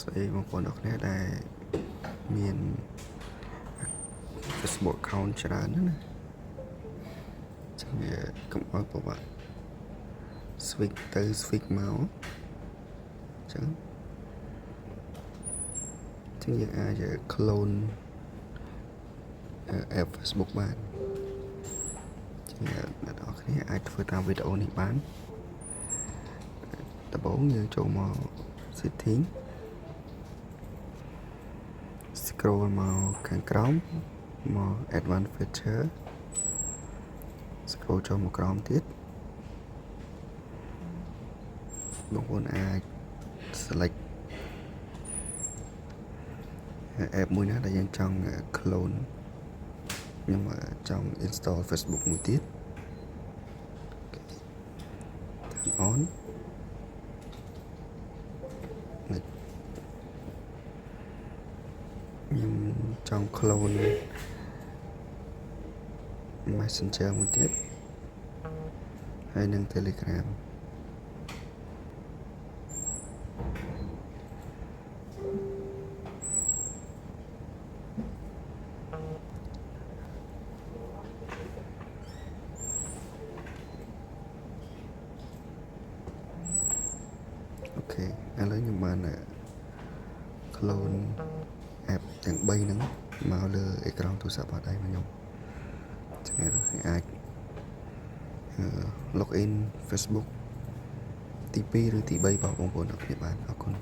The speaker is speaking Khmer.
ស្អីបងប្អូនអរគ្នាដែលមាន Facebook account ច្រើនណាចឹងវាកុំឲ្យពិបាក switch ទៅ switch មកចឹងយើងអាច clone app Facebook បានចឹងអ្នកនរគ្នាអាចធ្វើតាមវីដេអូនេះបានដំបូងយើងចូលមក setting scroll មកខាងក្រោមមក advanced feature scroll ចូលមកក្រោមទៀតបងប្អូនអាច select app មួយណាដែលយើងចង់ clone ខ្ញុំចង់ install Facebook មួយទៀត turn on ខ្ញុំចង់ clone Messenger មួយទៀតហើយនឹង Telegramអូខេឥឡូវខ្ញុំបាន clone app ទាំង3ហ្នឹងមកលើអេក្រង់ទូរស័ព្ទបាតដៃរបស់ខ្ញុំចឹងអាច login Facebook ទី2ឬទី3របស់បងប្អូនអរគ្នាបានអរគុណ